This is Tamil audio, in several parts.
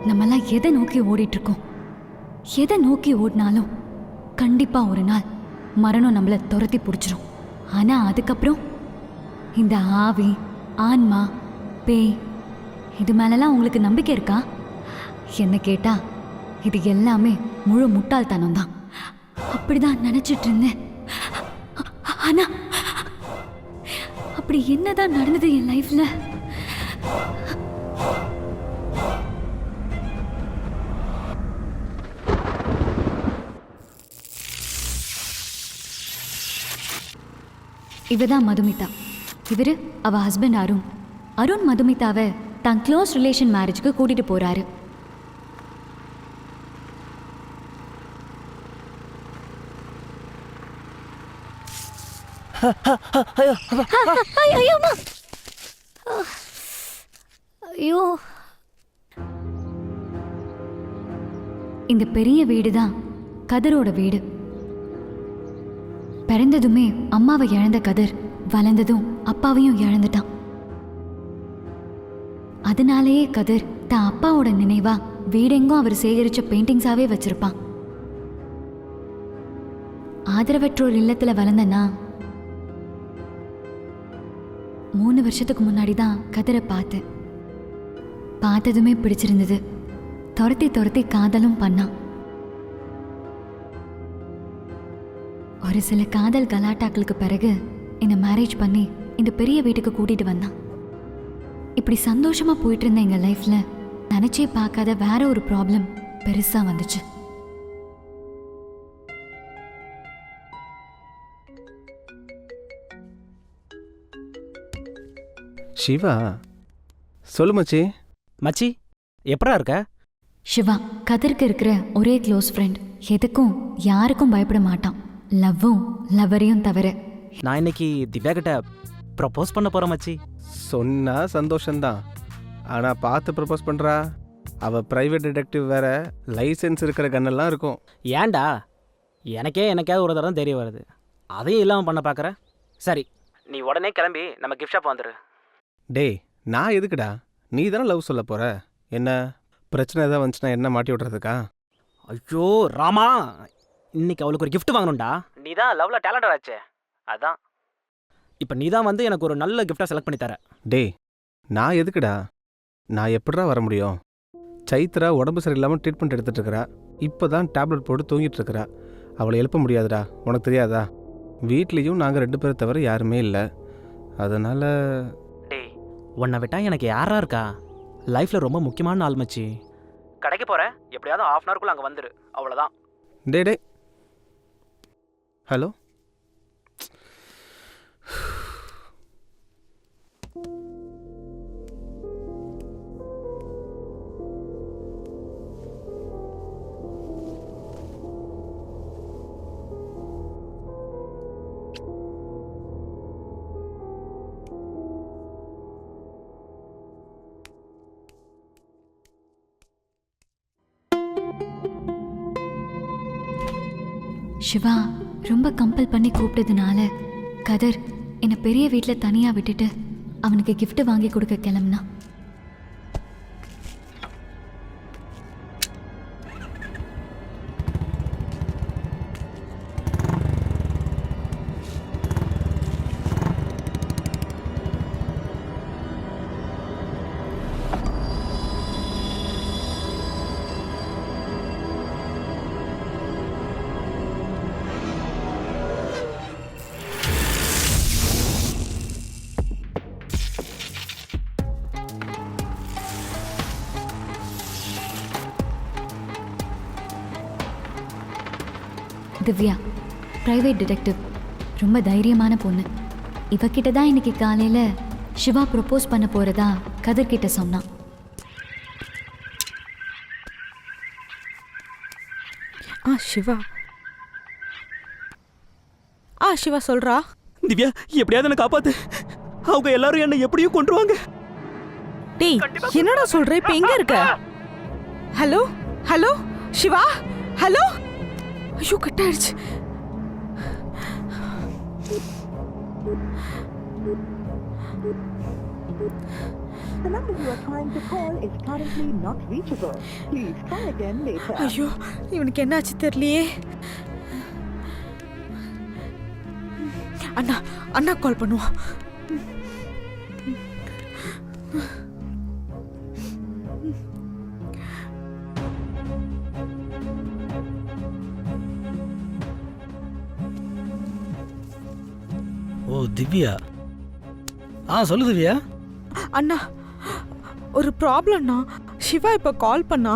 நம்மெல்லாம் எதை நோக்கி ஓடிட்டு இருக்கோம்? எதை நோக்கி ஓடினாலும் கண்டிப்பா ஒரு நாள் மரணம் நம்மளை துரத்தி பிடிச்சிரும். ஆனா அதுக்கப்புறம் இந்த ஆவி, ஆன்மா, பேய் இது மேலெல்லாம் உங்களுக்கு நம்பிக்கை இருக்கா? என்ன கேட்டா இது எல்லாமே முழு முட்டாள்தனம் தான். அப்படிதான் நினைச்சிட்டு இருந்தேன். ஆனா அப்படி என்னதான் நடந்தது என் லைஃப்ல? இவதான் மதுமிதா. இவரு அவ ஹஸ்பண்ட் அருண். அருண் மதுமிதாவை தான் க்ளோஸ் ரிலேஷன் மேரேஜுக்கு கூட்டிட்டு போறாரு. ஐயோ, இந்த பெரிய வீடு தான் கதிரோட வீடு. பிறந்ததுமே அம்மாவை இழந்த கதிர் வளர்ந்ததும் அப்பாவையும் இழந்துட்டான். அதனாலேயே கதிர் தான் அப்பாவோட நினைவா வீடெங்கும் அவர் சேகரிச்ச பெயிண்டிங்ஸாவே வச்சிருப்பான். ஆதரவற்றோர் இல்லத்துல வளர்ந்தனா 3 வருஷத்துக்கு முன்னாடி தான் கதிரை பார்த்தேன். பார்த்ததுமே பிடிச்சிருந்தது. துரத்தி துரத்தி காதலும் பண்ணான். ஒரு சில காதல் கலாட்டாக்களுக்கு பிறகு என்னை மேரேஜ் பண்ணி இந்த பெரிய வீட்டுக்கு கூட்டிட்டு வந்தான். இப்படி சந்தோஷமா போயிட்டு இருந்த எங்க லைஃப்ல நினைச்சே பார்க்காத வேற ஒரு ப்ராப்ளம் பெருசா வந்துச்சு. சிவா, சொல்லு மச்சி. மச்சி, எப்படா இருக்க? சிவா கதிர்க்கு இருக்கிற ஒரே க்ளோஸ் ஃப்ரெண்ட். எதுக்கும் யாருக்கும் பயப்பட மாட்டான், லவ்வும் லவரையும் தவிர. நான் இன்னைக்கு திவ்யா கிட்ட ப்ரப்போஸ் பண்ண போறேன் மச்சி. சொன்னா சந்தோஷம்தான். ஆனால் பார்த்து ப்ரப்போஸ் பண்ணுறா. அவள் ப்ரைவேட் டிடெக்டிவ் வேற, லைசன்ஸ் இருக்கிற கண்ணெல்லாம் இருக்கும். ஏன்டா, எனக்கே எனக்காவது ஒரு தடவை தெரிய வருது, அதையும் இல்லாமல் பண்ண பார்க்குற. சரி, நீ உடனே கிளம்பி நம்ம கிஃப்ட் ஷாப் வந்துடு. டேய், நான் எதுக்குடா? நீ தானே லவ் சொல்ல போகிற. என்ன பிரச்சனை எதாவது வந்துச்சுன்னா என்ன மாட்டி விட்றதுக்கா? ஐயோ ராமா, இன்னைக்கு அவளுக்கு ஒரு கிஃப்ட் வாங்கணும்டா. நீ தான் லவ்ல டேலண்டட் ஆச்சே, அதான். இப்போ நீ தான் வந்து எனக்கு ஒரு நல்ல கிஃப்டாக செலக்ட் பண்ணி தர. டேய், நான் எதுக்குடா? நான் எப்படிடா வர முடியும்? சைத்ரா உடம்பு சரியில்லாமல் ட்ரீட்மெண்ட் எடுத்துகிட்டு இருக்கிறா. இப்போ தான் டேப்லெட் போட்டு தூங்கிட்டு இருக்கிறா. அவளை எழுப்ப முடியாதுடா, உனக்கு தெரியாதா? வீட்லேயும் நாங்கள் 2 பேரை தவிர யாருமே இல்லை. அதனால் டேய், உன்னை விட்டா எனக்கு யாரா இருக்கா? லைஃப்பில் ரொம்ப முக்கியமான ஆள் மச்சி. கடைக்கு போகிறேன், எப்படியாவது 1/2 அன் ஹவருக்குள்ளே அங்கே வந்துடு, அவ்வளோதான். டே ஹலோ. சிவா ரொம்ப கம்பல் பண்ணி கூப்பிட்டதுனால கதிர் என்னை பெரிய வீட்டில் தனியாக விட்டுட்டு அவனுக்கு கிஃப்ட் வாங்கி கொடுக்க கிளம்புனா. திவ்யா பிரைவேட் டிடெக்டிவ், ரொம்ப தைரியமான பொண்ணு. இவகிட்ட தான் இன்னைக்கு காலையில் சிவா ப்ரப்போஸ் பண்ண போகிறதா கதிர்கிட்ட சொன்னான். சிவா சொல்றா. திவ்யா, எப்படியாவது என்ன காப்பாத்து. அவங்க எல்லாரும் என்ன எப்படியும் கொன்றுவாங்க. டேய், என்னடா சொல்ற? இப்ப எங்க இருக்க? Hello hello Shiva, hello. ஐயோ, கட் ஆயிடுச்சு. The number you are trying to call is currently not reachable. Please try again later. ஐயோ இவனுக்கு என்னாச்சு தெரியலையே. அண்ணா அண்ணா கால் பண்ணுவோம். ஓ திவ்யா. சொல்லு திவ்யா. அண்ணா ஒரு ப்ராப்ளம்னா சிவா இப்ப கால் பண்ணா.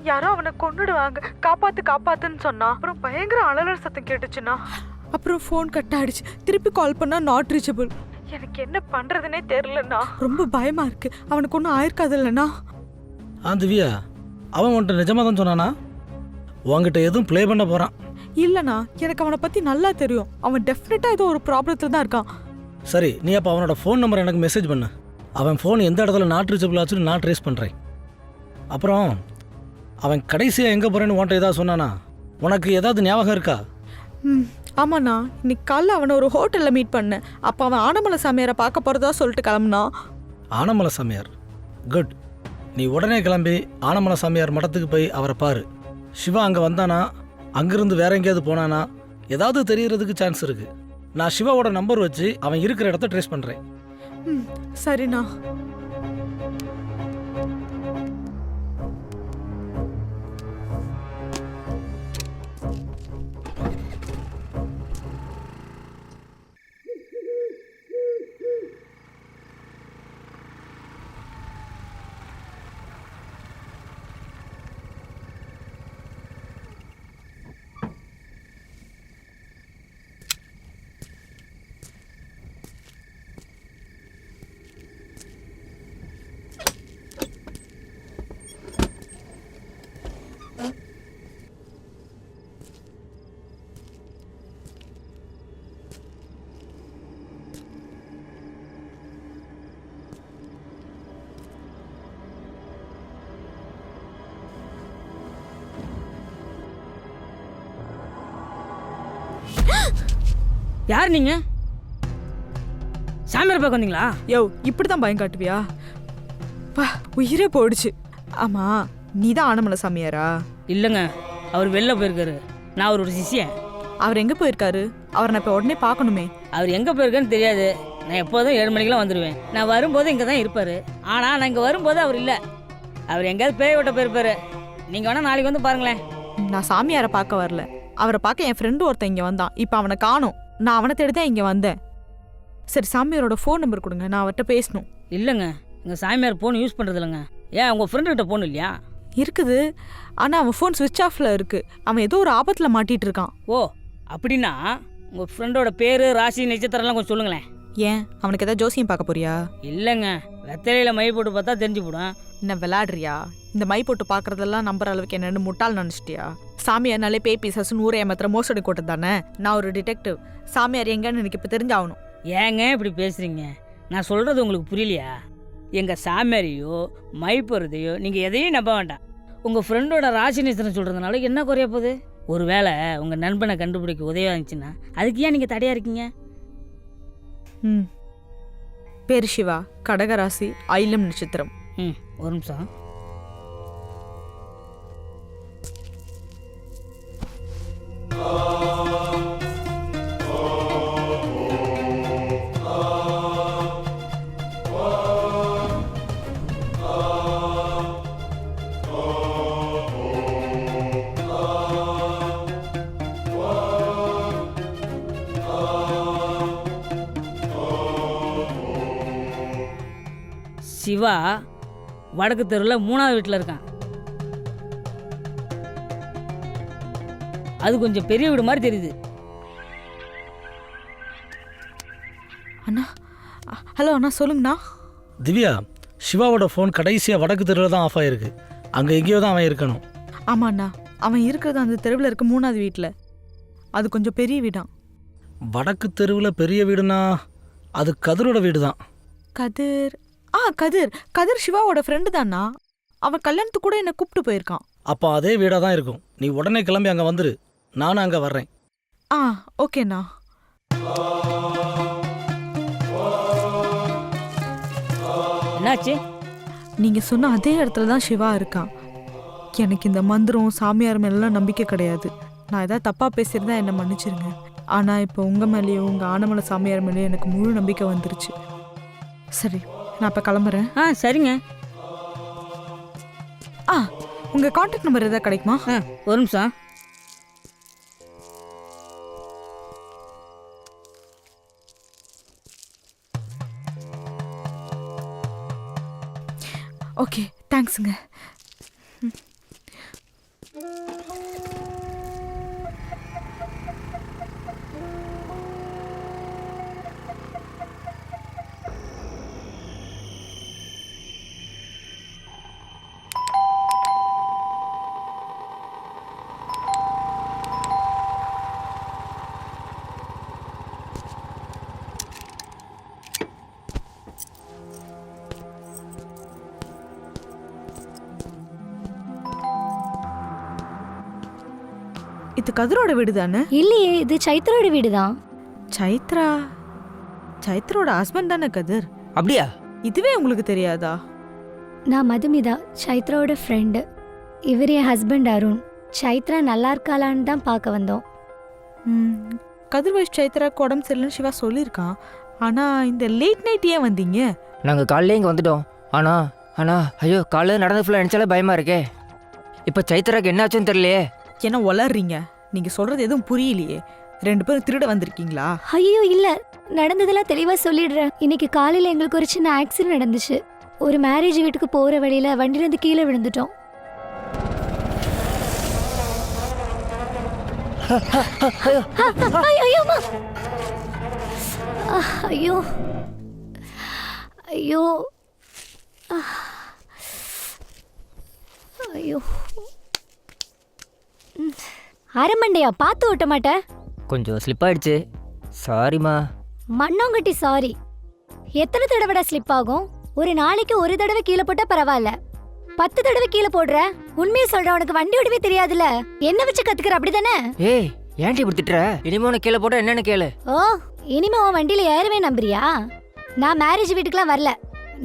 யாரோ அவனை கொன்னுடுவாங்க, காப்பாத்து காப்பாத்துன்னு சொன்னா. அப்புறம் பயங்கர அலறல் சத்தம் கேட்டுச்சுண்ணா. அப்புறம் ஃபோன் கட் ஆயிடுச்சு. திருப்பி கால் பண்ணா நாட் ரீச்சபிள். எனக்கு என்ன பண்றதுனே தெரியலண்ணா. ரொம்ப பயமா இருக்கு. அவனுக்கு ஒன்றும் ஆயிருக்காது இல்லைண்ணா. திவ்யா, அவன் உன்கிட்ட நிஜமா தான் சொன்னானா? உன்கிட்ட எதுவும் ப்ளே பண்ண போறான்? இல்லைண்ணா, எனக்கு அவனை பத்தி நல்லா தெரியும். அவன் டெஃபினட்டா ஏதோ ஒரு ப்ராப்ளத்துல தான் இருக்கான். சரி, நீ அப்போ அவனோட ஃபோன் நம்பர் எனக்கு மெசேஜ் பண்ணு. அவன் ஃபோன் எந்த இடத்துல நாட் ரீச்சபிள் ஆச்சுன்னு நான் ட்ரேஸ் பண்ணுறேன். அப்புறம் அவன் கடைசியாக எங்கே போகிறேன்னு உன்ட்ட ஏதாவது சொன்னானா? உனக்கு ஏதாவது ஞாபகம் இருக்கா? ஆமாண்ணா, இன்னைக்கு காலைல அவனை ஒரு ஹோட்டலில் மீட் பண்ணேன். அப்போ அவன் ஆனமலை சாமியாரை பார்க்க போகிறதா சொல்லிட்டு கிளம்புனா. ஆனமலை சாமியார்? குட். நீ உடனே கிளம்பி ஆனமலை சாமியார் மடத்துக்கு போய் அவரை பாரு. சிவா அங்கே வந்தானா, அங்கிருந்து வேற எங்கேயாவது போனானா, ஏதாவது தெரியறதுக்கு சான்ஸ் இருக்கு. நான் சிவாவோட நம்பர் வச்சு அவன் இருக்கிற இடத்த ட்ரேஸ் பண்ணுறேன். சரிண்ணா. யார் நீங்க? சாமியார் பார்க்க வந்தீங்களா? யோ, இப்படிதான் பயம் காட்டுவியா? பா, உயிரே போயிடுச்சு. ஆமா, நீதான் ஆனமலை சாமியாரா? இல்லைங்க, அவர் வெளில போயிருக்காரு. நான் அவரோட சிஷ்யன். அவர் எங்க போயிருக்காரு? அவரை நான் இப்போ உடனே பார்க்கணுமே. அவர் எங்கே போயிருக்கான்னு தெரியாது. நான் எப்போதும் 7 மணிக்கெலாம் வந்துடுவேன். நான் வரும்போது இங்கே தான் இருப்பார். ஆனால் நான் இங்கே வரும்போது அவர் இல்லை. அவர் எங்கேயாவது பேய் ஓட்ட போயிருப்பாரு. நீங்கள் வேணால் நாளைக்கு வந்து பாருங்களேன். நான் சாமியாரை பார்க்க வரல. அவரை பார்க்க என் ஃப்ரெண்டு ஒருத்தன் இங்கே வந்தான். இப்போ அவனை காணோம். நான் அவனை தேடி தான் இங்கே வந்தேன். சரி, சாமியாரோட ஃபோன் நம்பர் கொடுங்க, நான் அவர்கிட்ட பேசணும். இல்லைங்க, எங்கள் சாமியார் ஃபோன் யூஸ் பண்ணுறது இல்லைங்க. ஏன் உங்கள் ஃப்ரெண்டுக்கிட்ட ஃபோன் இல்லையா? இருக்குது, ஆனால் அவன் ஃபோன் சுவிட்ச் ஆஃபில் இருக்குது. அவன் ஏதோ ஒரு ஆபத்தில் மாட்டிகிட்டு இருக்கான். ஓ, அப்படின்னா உங்கள் ஃப்ரெண்டோட பேர், ராசி, நட்சத்திரம்லாம் கொஞ்சம் சொல்லுங்களேன். ஏன், அவனுக்கு ஏதாவது ஜோசியம் பார்க்க போறியா? இல்லைங்க, வெத்தலையில் மை போட்டு பார்த்தா தெரிஞ்சு போடும். என்ன விளையாடுறியா? இந்த மை போட்டு பார்க்குறதெல்லாம் நம்புற அளவுக்கு என்னென்னு முட்டாள் நினச்சிட்டியா? சாமியார்னாலே பேய் பிசாசுன்னு ஊரை ஏமாத்திர மோசடி கூட்டம் தானே. நான் ஒரு டிடெக்டிவ். சாமியார் எங்கன்னு எனக்கு இப்போ தெரிஞ்சாகணும். ஏங்க இப்படி பேசுகிறீங்க? நான் சொல்கிறது உங்களுக்கு புரியலையா? எங்கள் சாமியாரையோ மை போகிறதையோ நீங்கள் எதையும் நம்ப வேண்டாம். உங்கள் ஃப்ரெண்டோட ராசி நட்சத்திரம் சொல்கிறதுனால என்ன குறைய போகுது? ஒரு வேளை உங்கள் நண்பனை கண்டுபிடிக்க உதவியாக இருந்துச்சுன்னா அதுக்கு ஏன் நீங்கள் தடையாக இருக்கீங்க? பேர் சிவா, கடகராசி, ஐலம் நட்சத்திரம். ஒரு நிமிஷம். சிவா வடக்கு தெருவில் 3வது வீட்டில் இருக்கான். அது கொஞ்சம் பெரிய வீடு மாதிரி தெரியுது. அண்ணா, ஹலோ அண்ணா, சொல்லுங்கண்ணா. திவ்யா, சிவாவோட ஃபோன் கடைசியாக வடக்கு தெருவில் தான் ஆஃப் ஆகிருக்கு. அங்கே எங்கேயோ தான் அவன் இருக்கணும். ஆமாண்ணா, அவன் இருக்கிறது அந்த தெருவில் இருக்க 3வது வீட்டில். அது கொஞ்சம் பெரிய வீடான். வடக்கு தெருவில் பெரிய வீடுனா அது கதிரோட வீடு தான். கதிர்? கதிர் கதிர் சிவாவோட ஃப்ரெண்டு தானா? அவன் கல்யாணத்துக்கு கூட என்னை கூப்பிட்டு போயிருக்கான். அப்போ அதே வீடாக தான் இருக்கும். நீ உடனே கிளம்பி அங்கே வந்துரு, நானும் அங்கே வர்றேன். ஓகேண்ணா. என்னாச்சு? நீங்கள் சொன்ன அதே இடத்துல தான் சிவா இருக்கான். எனக்கு இந்த மந்திரம் சாமியார் மேலாம் நம்பிக்கை கிடையாது. நான் ஏதாவது தப்பாக பேசியிருந்தா என்னை மன்னிச்சிருங்க. ஆனால் இப்போ உங்கள் மேலேயும் உங்கள் ஆனமலை சாமியார் மேலேயும் எனக்கு முழு நம்பிக்கை வந்துருச்சு. சரி, நான் இப்போ கிளம்புறேன். சரிங்க. உங்கள் கான்டாக்ட் நம்பர் எதாவது கிடைக்குமா? ஒரு நிமிஷம். ஓகே, தேங்க்ஸுங்க. இது கதிரோட வீடு தானே? இல்லையே, இது சைத்ரோட வீடு தான். சைத்ரோட ஹஸ்பண்ட் தானே கதிர்? அப்படியா? இதுவே உங்களுக்கு தெரியாதா? நான் மதுமிதா, சைத்ராவோட ஃப்ரெண்டு. இவர் என் ஹஸ்பண்ட் அருண். சைத்ரா நல்லா இருக்காளான்னு தான் பார்க்க வந்தோம். கதிர் வயசு சைத்ராக்கு உடம்பு சரியில்லைன்னு சிவா சொல்லியிருக்கான். ஆனால் இந்த லேட் நைட் ஏன் வந்தீங்க? நாங்கள் காலையிலே இங்கே வந்துட்டோம். ஆனால் ஐயோ, காலையில் நடந்த ஃபுல்லாக நினச்சாலே பயமாக இருக்கே. இப்போ சைத்ராக்கு என்ன ஆச்சுன்னு தெரியலையே. என்ன வளர்றீங்க? நீங்கள் சொல்கிறது எதுவும் புரியலையே. 2 பேரும் திருட வந்திருக்கீங்களா? ஐயோ இல்லை, நடந்ததெல்லாம் தெளிவாக சொல்லிடுறேன். இன்னைக்கு காலையில் எங்களுக்கு ஒரு சின்ன ஆக்சிடென்ட் நடந்துச்சு. ஒரு மேரேஜ் வீட்டுக்கு போகிற வழியில் வண்டியிலேருந்து கீழே விழுந்துட்டோம். ஐயோ ஐயோ ஐயோ, அரமண்டையா, பார்த்து ஓட்ட மாட்டேன். கொஞ்சம் ஸ்லிப் ஆயிடுச்சு, சாரிம்மா. மண்ணாங்கட்டி சாரி. எத்தனை தடவை ஸ்லிப் ஆகும்? ஒரு நாளைக்கு ஒரு தடவை கீழே போட்டா பரவாயில்ல, 10 தடவை கீழே போடுற. உண்மையை சொல்ற, உனக்கு வண்டி ஓடவே தெரியாதுல. என்ன வச்சு கத்துக்கிற, அப்படிதானே? ஏய், ஏன்டி இப்படி திட்டுற? இனிமே உனக்கு கீழே போட்டா என்னன்னு கேளு. ஓ, இனிமே உன் வண்டியில ஏறவே நம்புறியா? நான் மேரேஜ் வீட்டுக்குலாம் வரல,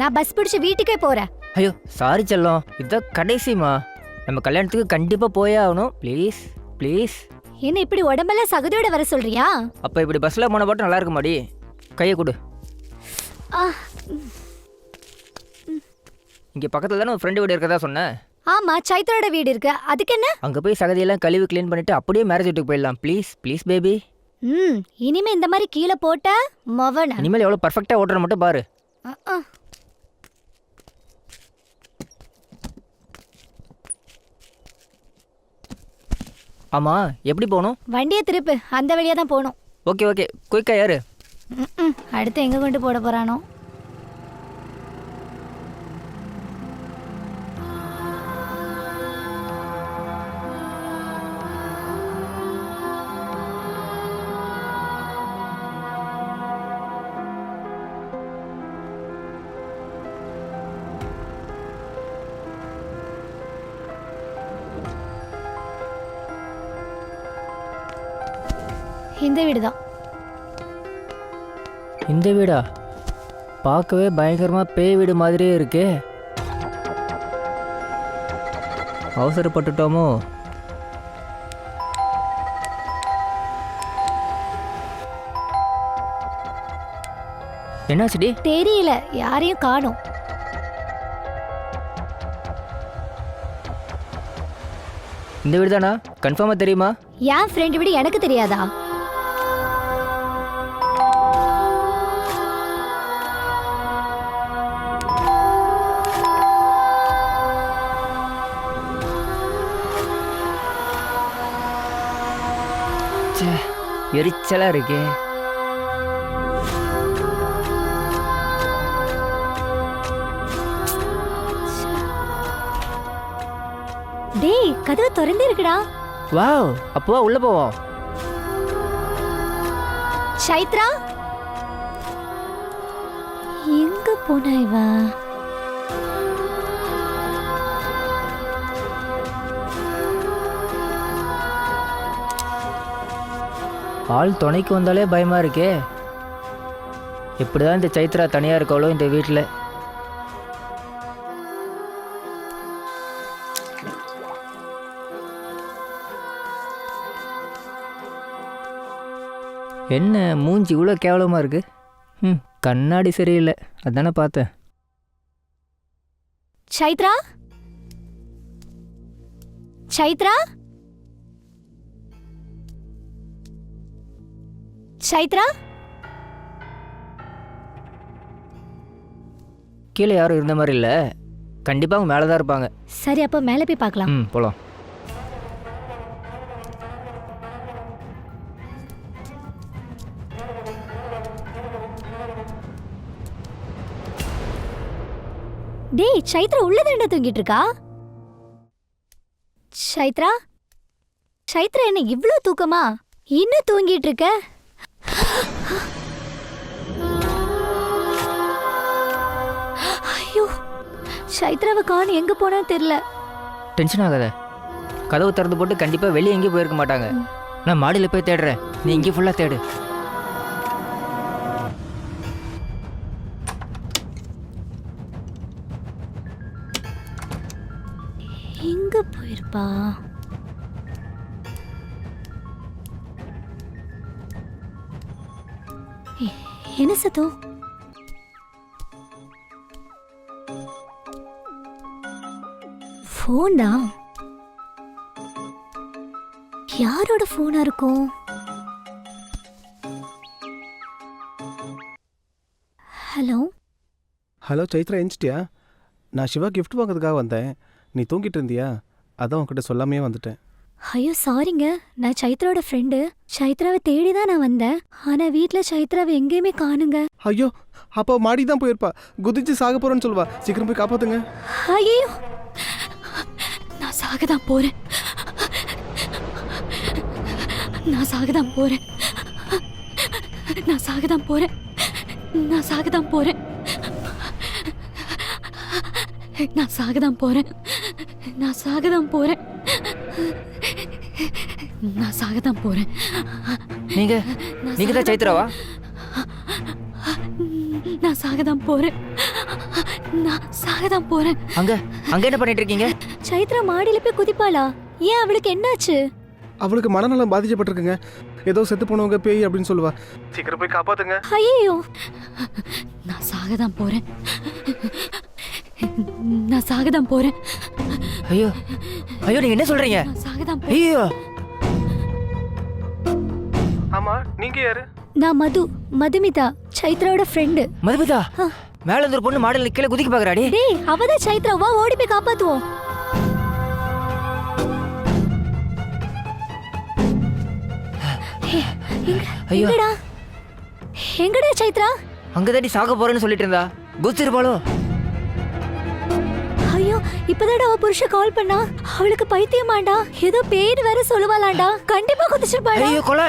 நான் பஸ் பிடிச்சு வீட்டுக்கே போறேன். ஐயோ சாரி செல்லம், இதுதான் கடைசிமா. நம்ம கல்யாணத்துக்கு கண்டிப்பாக போயே ஆகணும். Please please. என்ன இப்படி உடம்பெல்லாம் சகதியோட வர சொல்றியா? அப்போ இப்படி பஸ்ஸில் போன பாட்டு நல்லா இருக்க மாடி. கையை கொடு. இங்கே பக்கத்தில் தானே ஒரு ஃப்ரெண்டு வீடு இருக்கதா சொன்னேன். ஆமா, சைத்ரோட வீடு இருக்கு. அதுக்கு என்ன? அங்கே போய் சகதியெல்லாம் கழுவி க்ளீன் பண்ணிட்டு அப்படியே மேரேஜ் வீட்டுக்கு போயிடலாம். Please please baby. இனிமே இந்த மாதிரி கீழே போட்ட மவன. இனிமேல் எவ்வளோ பர்ஃபெக்டாக ஓட்டுற மட்டும் பாரு. ஆமா, எப்படி போகணும்? வண்டியை திருப்பு, அந்த வழியா தான் போகணும். ஓகே ஓகே, குயிக்கா யாரு? அடுத்து எங்க கொண்டு போட போறானோ? இந்த வீடு தான். இந்த வீடா? பார்க்கவே பயங்கரமாக பேய் வீடு மாதிரியே இருக்கே. அவசரப்பட்டுட்டோமோ? என்னாச்சுடி? தெரியல, யாரையும் காணோம். இந்த வீடு தானா? கன்ஃபார்மாக தெரியுமா? என் ஃப்ரெண்ட் வீடு எனக்கு தெரியாதா? எரிச்சலா இருக்கே. டேய், கதவு திறந்து இருக்குடா. வாவ், அப்போ உள்ள போவோம். சைத்ரா எங்க போனா இவ? ஆள் துணைக்கு வந்தாலே பயமா இருக்கே. இப்படிதான் இந்த சைத்ரா தனியா இருக்கவளோ இந்த வீட்டில். என்ன மூஞ்சி இவ்வளோ கேவலமாக இருக்கு? ம், கண்ணாடி சரியில்லை, அதானே பார்த்தேன். சைத்ரா, சைத்ரா, சைத்ரா. கீழே யாரும் இருந்த மாதிரி இல்லை, கண்டிப்பாக அவங்க மேலே தான் இருப்பாங்க. சரி, அப்ப மேலே போய் பார்க்கலாம். ம், போகலாம். டேய், சைத்ரா உள்ளதாண்டா தூங்கிட்டு இருக்கா? சைத்ரா, சைத்ரா என்ன இவ்ளோ தூக்கமா? இன்னும் தூங்கிட்டு இருக்க? ஐயோ, சைத்ராவை காணோம், எங்க போனான்னு தெரியல. டென்ஷன் ஆகாத, கதவு திறந்து போட்டு கண்டிப்பாக வெளியே எங்கேயும் போயிருக்க மாட்டாங்க. நான் மாடியில் போய் தேடுறேன், நீ இங்கே ஃபுல்லாக தேடு. எங்க போயிருப்பா? என்ன சத்தம்? ஃபோன் தான். யாரோட ஃபோனா இருக்கும்? ஹலோ. ஹலோ சைத்ரா, எஞ்சிட்டியா? நான் சிவா கிஃப்ட் வாங்கிறதுக்காக வந்தேன். நீ தூங்கிட்டு இருந்தியா? அதான் உன்கிட்ட சொல்லாமே வந்துட்டேன். ஐயோ சாரிங்க, நான் சைத்ராவோட ஃப்ரெண்டு. சைத்ராவை தேடி தான் நான் வந்தேன். ஆனா வீட்டில் சைத்ராவை எங்கேயுமே காணுங்க. ஐயோ, அப்போ மாடி தான் போயிருப்பா. குதிச்சு சாக போறேன்னு சொல்லுவா. சீக்கிரம் போய் காப்பாத்துங்க. ஐயோ, நான் சாகதான் போறேன். நான் சாகதான் போறேன். நான் சாகதான் போறேன். நான் சாகதான் போறேன். நான் சாகதான் போறேன். நான் சாகதான் போறேன். நான் சாகதான் போறேன். நீங்க தான் சைத்ராவா? நான் சாகதான் போறேன். நான் சாகதான் போறேன். அங்க என்ன பண்ணிட்டு இருக்கீங்க? சைத்ரா மாடியில போய் குதிப்பாளா? ஏன், அவளுக்கு என்னாச்சு? அவளுக்கு மனநலம் பாதிக்கப்பட்டிருக்குங்க. ஏதோ செத்து போனவங்க பேய் அப்படின்னு சொல்லுவா. சீக்கிரம் போய் காப்பாத்துங்க. ஐயோ, நான் சாகதான் போறேன். நான் சாகதான் போறேன். ஐயோ ஐயோ, நீங்க என்ன சொல்றீங்க? நான் சாகதான் போறேன். ஐயோ, ஆமா, நீங்க யாரு? நான் மதுமிதா, சைத்ராவோட ஃப்ரெண்டு. மதுமிதா, மேல இருந்து ஒரு பொண்ணு மாடல் கீழே குதிக்க பாக்குறாடி. டேய், அவதான் சைத்ரா, வா ஓடி போய் காப்பாத்துவோம். ஐயோ, எங்கடா சைத்ரா? அங்கதாண்டி சாக போறேன்னு சொல்லிட்டு இருந்தா. குதிச்சிருப்பாளோ? ஐயோ, இப்பதான்டா அவ புருஷ கால் பண்ணா. அவளுக்கு பைத்தியமாண்டா, ஏதோ பேர் வேற சொல்லுவாளாண்டா. கண்டிப்பா குதிச்சிருப்பாடா. ஐயோ, கொலை.